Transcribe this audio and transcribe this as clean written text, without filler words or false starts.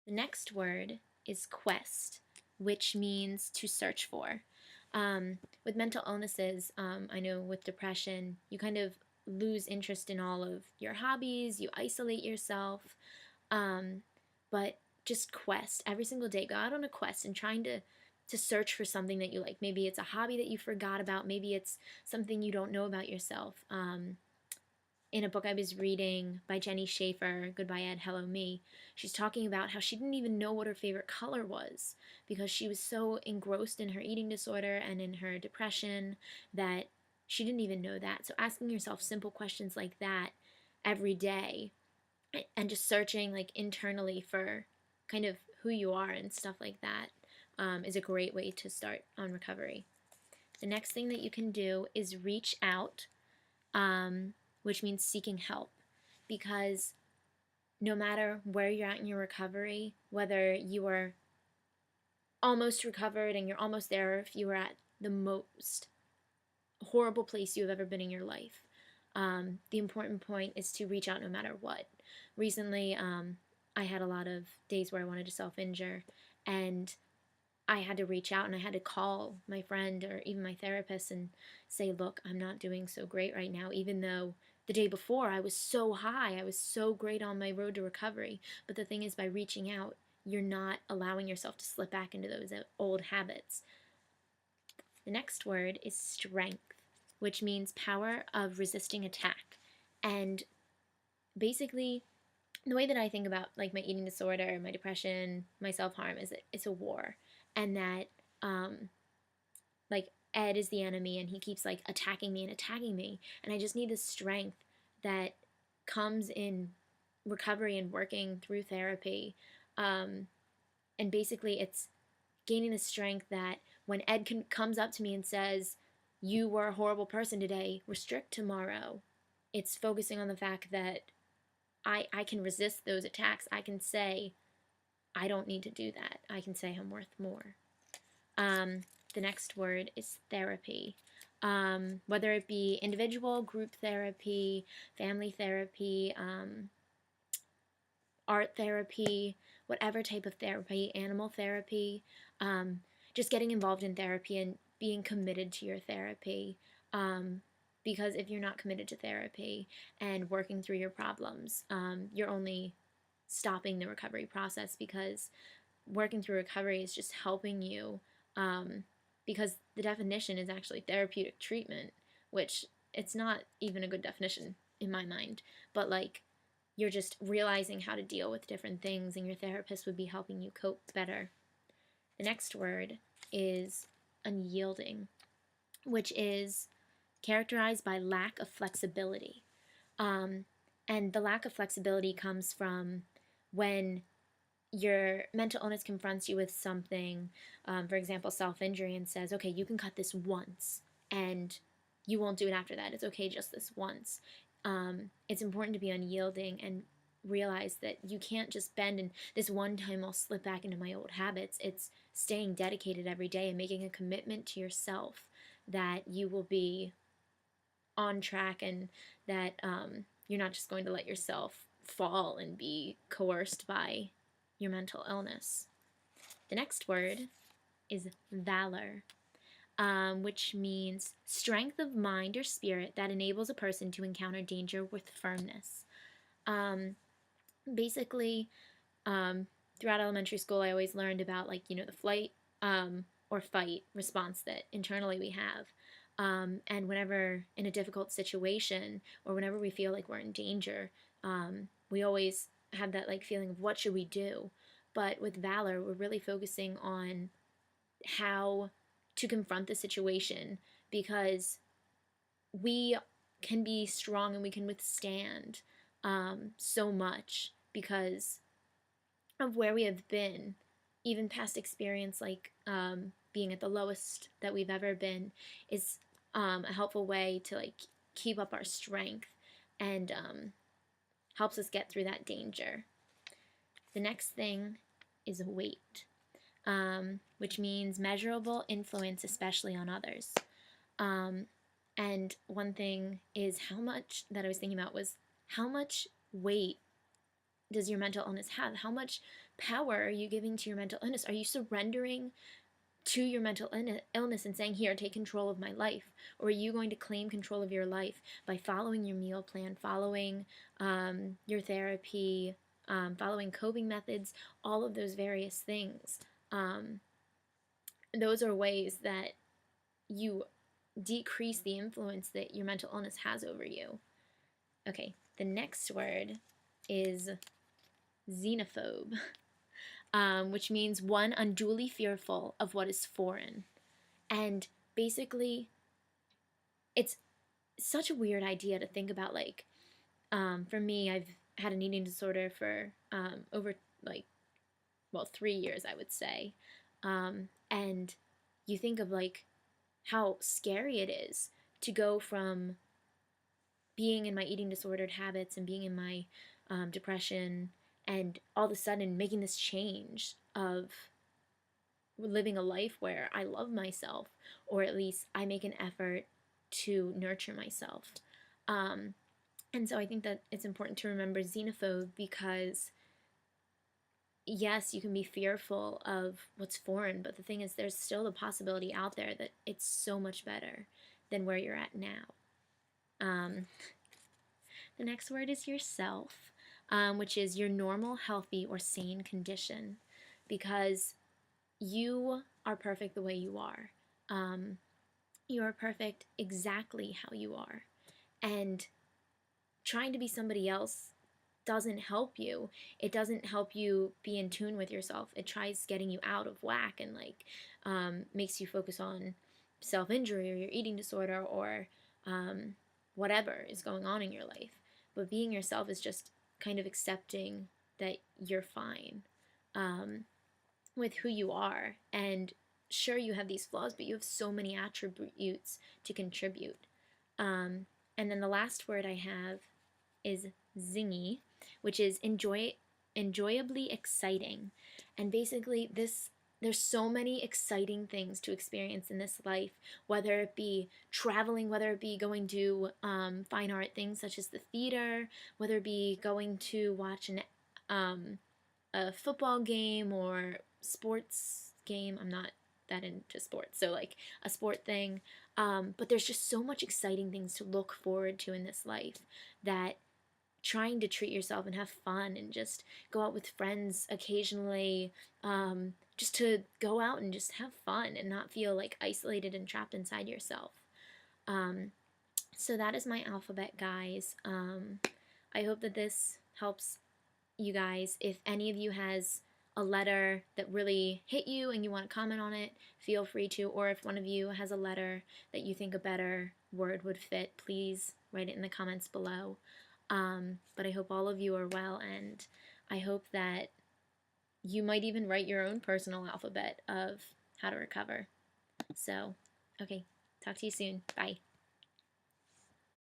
The next word is quest, which means to search for. With mental illnesses, I know with depression, you kind of lose interest in all of your hobbies, you isolate yourself. Um, but just quest every single day. Go out on a quest and trying to search for something that you like. Maybe it's a hobby that you forgot about. Maybe it's something you don't know about yourself. In a book I was reading by Jenny Schaefer, Goodbye Ed, Hello Me, she's talking about how she didn't even know what her favorite color was because she was so engrossed in her eating disorder and in her depression that she didn't even know that. So asking yourself simple questions like that every day and just searching like internally for kind of who you are and stuff like that is a great way to start on recovery. The next thing that you can do is reach out, which means seeking help, because no matter where you're at in your recovery, whether you are almost recovered and you're almost there, or if you are at the most horrible place you have ever been in your life, the important point is to reach out no matter what. Recently, I had a lot of days where I wanted to self-injure, and I had to reach out and I had to call my friend or even my therapist and say, look, I'm not doing so great right now, even though the day before I was so high, I was so great on my road to recovery. But the thing is, by reaching out, you're not allowing yourself to slip back into those old habits. The next word is strength, which means power of resisting attack. And basically, the way that I think about like my eating disorder, my depression, my self-harm is that it's a war, and that like Ed is the enemy and he keeps like attacking me and attacking me, and I just need the strength that comes in recovery and working through therapy. And basically it's gaining the strength that when comes up to me and says, you were a horrible person today, restrict tomorrow, it's focusing on the fact that I can resist those attacks. I can say, I don't need to do that. I can say I'm worth more. The next word is therapy. Whether it be individual, group therapy, family therapy, art therapy, whatever type of therapy, animal therapy, just getting involved in therapy and being committed to your therapy. Because if you're not committed to therapy and working through your problems, you're only stopping the recovery process, because working through recovery is just helping you, because the definition is actually therapeutic treatment, which it's not even a good definition in my mind, but like you're just realizing how to deal with different things and your therapist would be helping you cope better. The next word is unyielding, which is characterized by lack of flexibility. And the lack of flexibility comes from when your mental illness confronts you with something, for example, self-injury, and says, okay, you can cut this once and you won't do it after that. It's okay just this once. It's important to be unyielding and realize that you can't just bend and this one time I'll slip back into my old habits. It's staying dedicated every day and making a commitment to yourself that you will be on track, and that you're not just going to let yourself fall and be coerced by your mental illness. The next word is valor, which means strength of mind or spirit that enables a person to encounter danger with firmness. Basically, throughout elementary school, I always learned about like, the flight or fight response that internally we have. And whenever in a difficult situation or whenever we feel like we're in danger, we always have that like feeling of what should we do? But with valor, we're really focusing on how to confront the situation, because we can be strong and we can withstand so much because of where we have been. Even past experience, like being at the lowest that we've ever been, is a helpful way to like keep up our strength and helps us get through that danger. The next thing is weight, which means measurable influence, especially on others. And one thing is how much that I was thinking about was how much weight does your mental illness have? How much power are you giving to your mental illness? Are you surrendering to your mental illness and saying, here, take control of my life? Or are you going to claim control of your life by following your meal plan, following your therapy, following coping methods, all of those various things? Those are ways that you decrease the influence that your mental illness has over you. Okay, the next word is xenophobe, which means one unduly fearful of what is foreign. And basically, it's such a weird idea to think about. Like, for me, I've had an eating disorder for over, like, well, 3 years, I would say. And you think of, like, how scary it is to go from being in my eating disordered habits and being in my depression, and all of a sudden making this change of living a life where I love myself, or at least I make an effort to nurture myself. And so I think that it's important to remember xenophobe, because yes, you can be fearful of what's foreign, but the thing is, there's still the possibility out there that it's so much better than where you're at now. The next word is yourself, which is your normal, healthy, or sane condition, because you are perfect the way you are. You are perfect exactly how you are. And trying to be somebody else doesn't help you. It doesn't help you be in tune with yourself. It tries getting you out of whack and, like, makes you focus on self-injury or your eating disorder, or whatever is going on in your life. But being yourself is just kind of accepting that you're fine with who you are. And sure, you have these flaws, but you have so many attributes to contribute. And then the last word I have is zingy, which is enjoyably exciting. And basically, there's so many exciting things to experience in this life, whether it be traveling, whether it be going to fine art things such as the theater, whether it be going to watch a football game or sports game. I'm not that into sports, so like a sport thing. But there's just so much exciting things to look forward to in this life, that trying to treat yourself and have fun and just go out with friends occasionally, just to go out and just have fun and not feel like isolated and trapped inside yourself. So that is my alphabet, guys. I hope that this helps you guys. If any of you has a letter that really hit you and you want to comment on it, feel free to. Or if one of you has a letter that you think a better word would fit, please write it in the comments below. But I hope all of you are well, and I hope that you might even write your own personal alphabet of how to recover. So, okay, talk to you soon. Bye.